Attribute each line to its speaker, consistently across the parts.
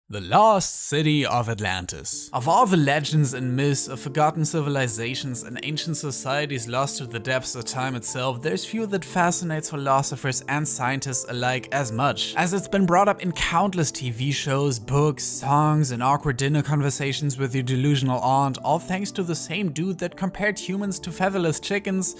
Speaker 1: The lost city of Atlantis. Of all the legends and myths of forgotten civilizations and ancient societies lost to the depths of time itself, there's few that fascinates philosophers and scientists alike as much, as it's been brought up in countless TV shows, books, songs, and awkward dinner conversations with your delusional aunt, all thanks to the same dude that compared humans to featherless chickens.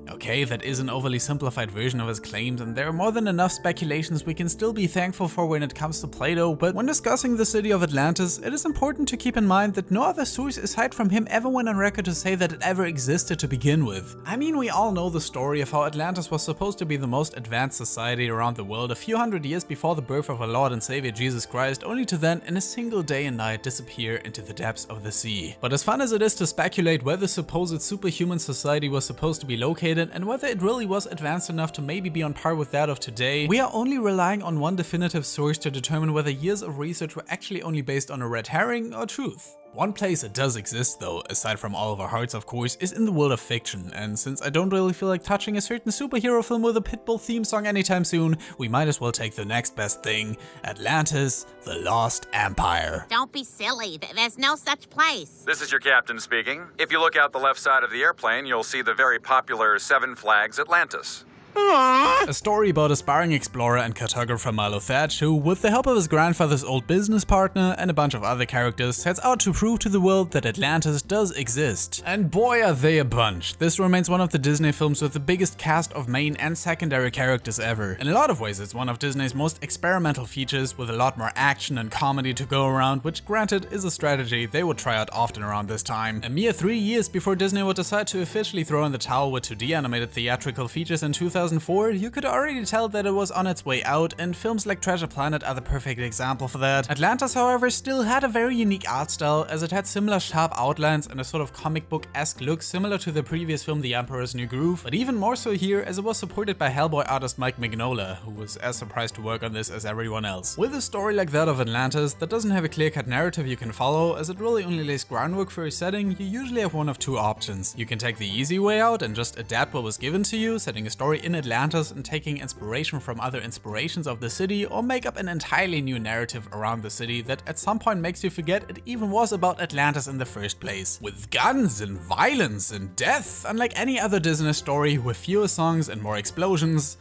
Speaker 1: Okay, that is an overly simplified version of his claims, and there are more than enough speculations we can still be thankful for when it comes to Plato, but when discussing the city of Atlantis, it is important to keep in mind that no other source aside from him ever went on record to say that it ever existed to begin with. I mean, we all know the story of how Atlantis was supposed to be the most advanced society around the world a few hundred years before the birth of our Lord and Savior Jesus Christ, only to then, in a single day and night, disappear into the depths of the sea. But as fun as it is to speculate where the supposed superhuman society was supposed to be located, and whether it really was advanced enough to maybe be on par with that of today, we are only relying on one definitive source to determine whether years of research were actually only based on a red herring or truth. One place it does exist though, aside from all of our hearts of course, is in the world of fiction, and since I don't really feel like touching a certain superhero film with a Pitbull theme song anytime soon, we might as well take the next best thing: Atlantis, the Lost Empire.
Speaker 2: Don't be silly, there's no such place.
Speaker 3: This is your captain speaking. If you look out the left side of the airplane, you'll see the very popular Seven Flags Atlantis.
Speaker 1: A story about aspiring explorer and cartographer Milo Thatch, who, with the help of his grandfather's old business partner and a bunch of other characters, sets out to prove to the world that Atlantis does exist. And boy are they a bunch. This remains one of the Disney films with the biggest cast of main and secondary characters ever. In a lot of ways it's one of Disney's most experimental features, with a lot more action and comedy to go around, which granted is a strategy they would try out often around this time. A mere 3 years before Disney would decide to officially throw in the towel with 2D animated theatrical features in 2004, you could already tell that it was on its way out, and films like Treasure Planet are the perfect example for that. Atlantis, however, still had a very unique art style, as it had similar sharp outlines and a sort of comic book-esque look similar to the previous film The Emperor's New Groove, but even more so here as it was supported by Hellboy artist Mike Mignola, who was as surprised to work on this as everyone else. With a story like that of Atlantis that doesn't have a clear-cut narrative you can follow, as it really only lays groundwork for a setting, you usually have one of two options. You can take the easy way out and just adapt what was given to you, setting a story in Atlantis and taking inspiration from other inspirations of the city, or make up an entirely new narrative around the city that at some point makes you forget it even was about Atlantis in the first place. With guns and violence and death, unlike any other Disney story, with fewer songs and more explosions.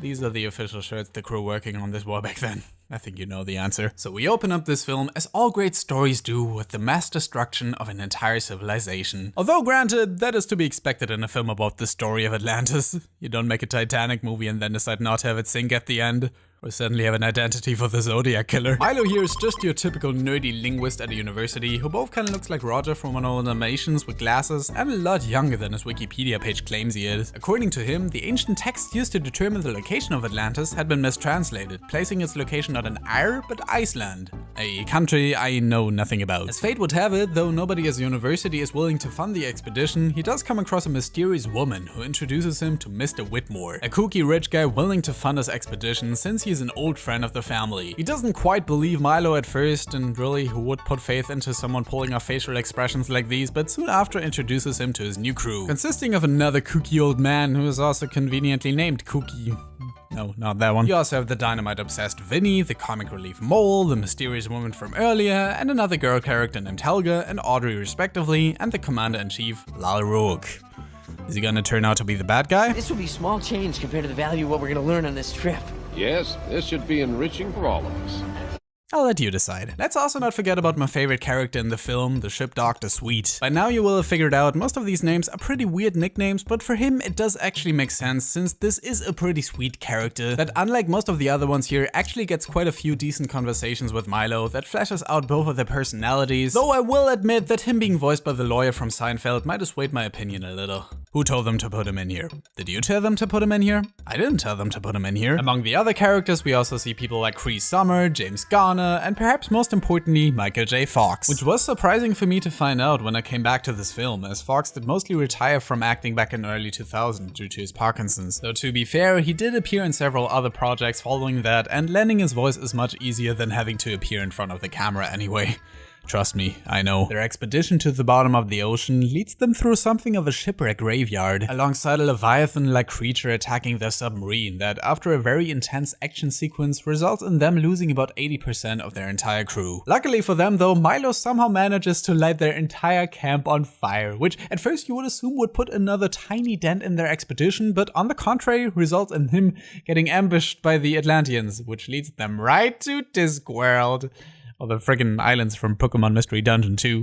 Speaker 1: These are the official shirts the crew working on this war back then. I think you know the answer. So we open up this film, as all great stories do, with the mass destruction of an entire civilization. Although granted, that is to be expected in a film about the story of Atlantis. You don't make a Titanic movie and then decide not to have it sink at the end. Or suddenly have an identity for the Zodiac Killer. Milo here is just your typical nerdy linguist at a university, who both kinda looks like Roger from one of the animations with glasses, and a lot younger than his Wikipedia page claims he is. According to him, the ancient text used to determine the location of Atlantis had been mistranslated, placing its location not in Ayr, but Iceland. A country I know nothing about. As fate would have it, though nobody at the university is willing to fund the expedition, he does come across a mysterious woman who introduces him to Mr. Whitmore, a kooky rich guy willing to fund his expedition since he's an old friend of the family. He doesn't quite believe Milo at first, and really, who would put faith into someone pulling off facial expressions like these, but soon after introduces him to his new crew, consisting of another kooky old man who is also conveniently named Kooky. No, not that one. You also have the dynamite-obsessed Vinny, the comic relief Mole, the mysterious woman from earlier, and another girl character named Helga and Audrey respectively, and the commander-in-chief, Lal Rook. Is he gonna turn out to be the bad guy?
Speaker 4: This will be small change compared to the value of what we're gonna learn on this trip.
Speaker 5: Yes, this should be enriching for all of us.
Speaker 1: I'll let you decide. Let's also not forget about my favorite character in the film, the ship Dr. Sweet. By now you will have figured out most of these names are pretty weird nicknames, but for him it does actually make sense, since this is a pretty sweet character that, unlike most of the other ones here, actually gets quite a few decent conversations with Milo that flashes out both of their personalities, though I will admit that him being voiced by the lawyer from Seinfeld might have swayed my opinion a little. Who told them to put him in here? Did you tell them to put him in here? I didn't tell them to put him in here. Among the other characters, we also see people like Cree Summer, James Garner, and perhaps most importantly, Michael J. Fox. Which was surprising for me to find out when I came back to this film, as Fox did mostly retire from acting back in early 2000 due to his Parkinson's. Though to be fair, he did appear in several other projects following that, and lending his voice is much easier than having to appear in front of the camera anyway. Trust me, I know. Their expedition to the bottom of the ocean leads them through something of a shipwreck graveyard, alongside a leviathan-like creature attacking their submarine that, after a very intense action sequence, results in them losing about 80% of their entire crew. Luckily for them though, Milo somehow manages to light their entire camp on fire, which at first you would assume would put another tiny dent in their expedition, but on the contrary results in him getting ambushed by the Atlanteans, which leads them right to Discworld. Or the friggin' islands from Pokemon Mystery Dungeon 2.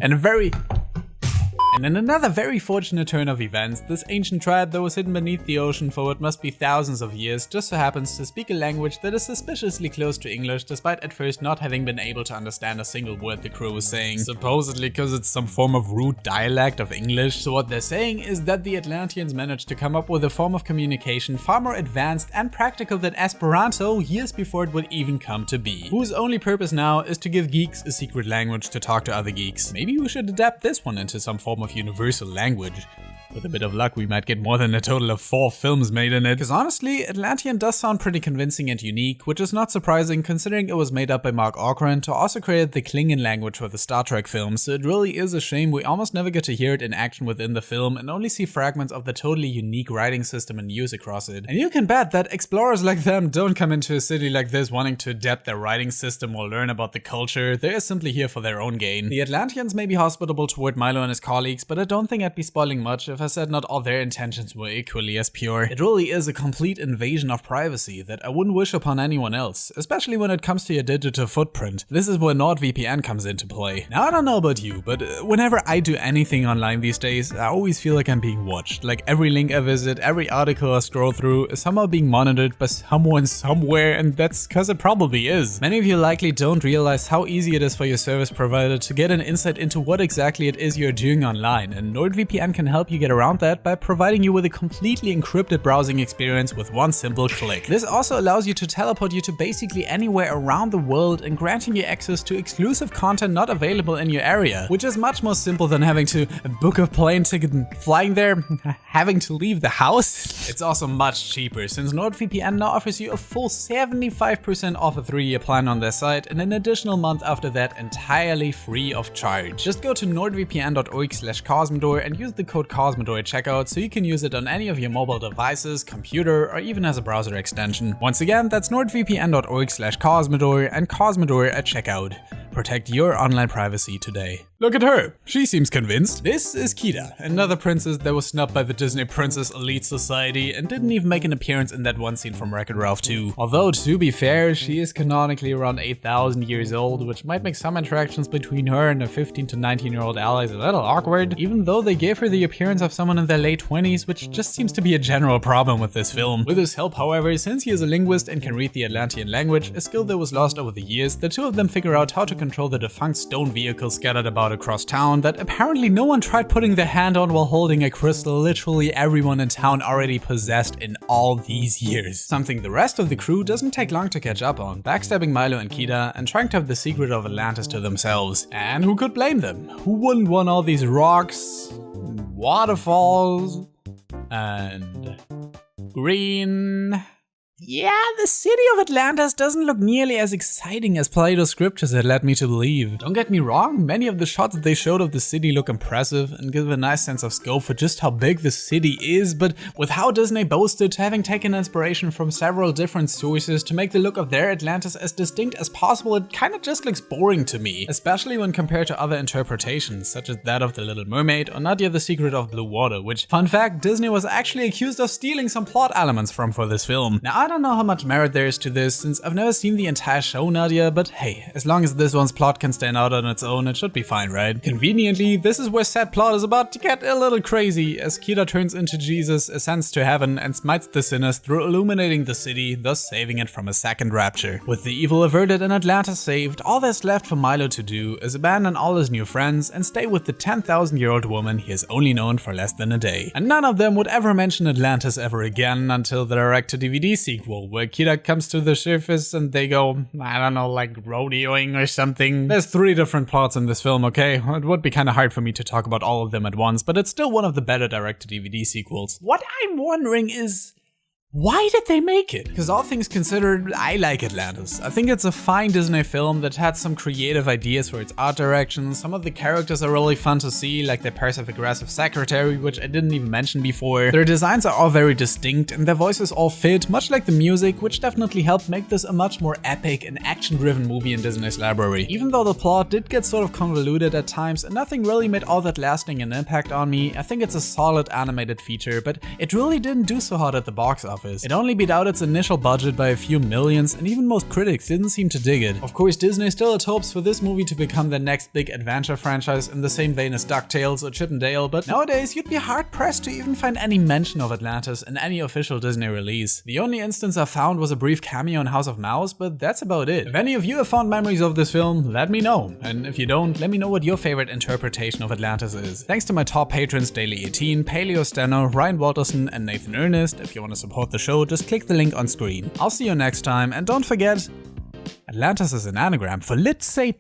Speaker 1: And in another very fortunate turn of events, this ancient tribe that was hidden beneath the ocean for what must be thousands of years just so happens to speak a language that is suspiciously close to English, despite at first not having been able to understand a single word the crew was saying. Supposedly because it's some form of rude dialect of English. So what they're saying is that the Atlanteans managed to come up with a form of communication far more advanced and practical than Esperanto years before it would even come to be. Whose only purpose now is to give geeks a secret language to talk to other geeks. Maybe we should adapt this one into some form of universal language. With a bit of luck, we might get more than a total of 4 films made in it. Because honestly, Atlantean does sound pretty convincing and unique, which is not surprising considering it was made up by Mark Okrand, who also created the Klingon language for the Star Trek films, so it really is a shame we almost never get to hear it in action within the film and only see fragments of the totally unique writing system in use across it. And you can bet that explorers like them don't come into a city like this wanting to adapt their writing system or learn about the culture. They are simply here for their own gain. The Atlanteans may be hospitable toward Milo and his colleagues, but I don't think I'd be spoiling much if I said not all their intentions were equally as pure. It really is a complete invasion of privacy that I wouldn't wish upon anyone else, especially when it comes to your digital footprint. This is where NordVPN comes into play. Now I don't know about you, but whenever I do anything online these days, I always feel like I'm being watched. Like every link I visit, every article I scroll through is somehow being monitored by someone somewhere, and that's because it probably is. Many of you likely don't realize how easy it is for your service provider to get an insight into what exactly it is you're doing online, and NordVPN can help you get around that by providing you with a completely encrypted browsing experience with one simple click. This also allows you to teleport you to basically anywhere around the world and granting you access to exclusive content not available in your area, which is much more simple than having to book a plane ticket and flying there, having to leave the house. It's also much cheaper since NordVPN now offers you a full 75% off a 3-year plan on their site and an additional month after that entirely free of charge. Just go to nordvpn.org/Cosmodore and use the code Cosmodore at checkout so you can use it on any of your mobile devices, computer, or even as a browser extension. Once again, that's nordvpn.org/Cosmodore and Cosmodore at checkout. Protect your online privacy today. Look at her, she seems convinced. This is Kida, another princess that was snubbed by the Disney Princess Elite Society and didn't even make an appearance in that one scene from Wreck-It Ralph 2. Although, to be fair, she is canonically around 8,000 years old, which might make some interactions between her and her 15 to 19-year-old allies a little awkward, even though they gave her the appearance of someone in their late 20s, which just seems to be a general problem with this film. With his help, however, since he is a linguist and can read the Atlantean language, a skill that was lost over the years, the two of them figure out how to control the defunct stone vehicles scattered about across town that apparently no one tried putting their hand on while holding a crystal literally everyone in town already possessed in all these years. Something the rest of the crew doesn't take long to catch up on, backstabbing Milo and Kida and trying to have the secret of Atlantis to themselves. And who could blame them? Who wouldn't want all these rocks, waterfalls, and green? Yeah, the city of Atlantis doesn't look nearly as exciting as Plato's scriptures had led me to believe. Don't get me wrong, many of the shots that they showed of the city look impressive and give a nice sense of scope for just how big the city is, but with how Disney boasted having taken inspiration from several different sources to make the look of their Atlantis as distinct as possible, it kinda just looks boring to me, especially when compared to other interpretations, such as that of The Little Mermaid or Nadia the Secret of Blue Water, which, fun fact, Disney was actually accused of stealing some plot elements from for this film. Now, I don't know how much merit there is to this, since I've never seen the entire show, Nadia, but hey, as long as this one's plot can stand out on its own, it should be fine, right? Conveniently, this is where said plot is about to get a little crazy, as Kida turns into Jesus, ascends to heaven, and smites the sinners through illuminating the city, thus saving it from a second rapture. With the evil averted and Atlantis saved, all that's left for Milo to do is abandon all his new friends and stay with the 10,000-year-old woman he has only known for less than a day. And none of them would ever mention Atlantis ever again until the direct-to-DVD sequel, where Kida comes to the surface and they go, I don't know, like rodeoing or something. There's 3 different plots in this film, okay? It would be kinda hard for me to talk about all of them at once, but it's still one of the better direct-to-DVD sequels. What I'm wondering is, Why did they make it? Because all things considered, I like Atlantis. I think it's a fine Disney film that had some creative ideas for its art direction. Some of the characters are really fun to see, like the passive-aggressive secretary, which I didn't even mention before. Their designs are all very distinct and their voices all fit, much like the music, which definitely helped make this a much more epic and action-driven movie in Disney's library. Even though the plot did get sort of convoluted at times and nothing really made all that lasting an impact on me, I think it's a solid animated feature, but it really didn't do so hot at the box office. It only beat out its initial budget by a few millions, and even most critics didn't seem to dig it. Of course, Disney still had hopes for this movie to become the next big adventure franchise in the same vein as DuckTales or Chip and Dale, but nowadays you'd be hard-pressed to even find any mention of Atlantis in any official Disney release. The only instance I found was a brief cameo in House of Mouse, but that's about it. If any of you have fond memories of this film, let me know. And if you don't, let me know what your favorite interpretation of Atlantis is. Thanks to my top patrons Daily18, Paleo Steno, Ryan Walterson, and Nathan Ernest. If you want to support the show, just click the link on screen. I'll see you next time, and don't forget, Atlantis is an anagram for Lit Satan.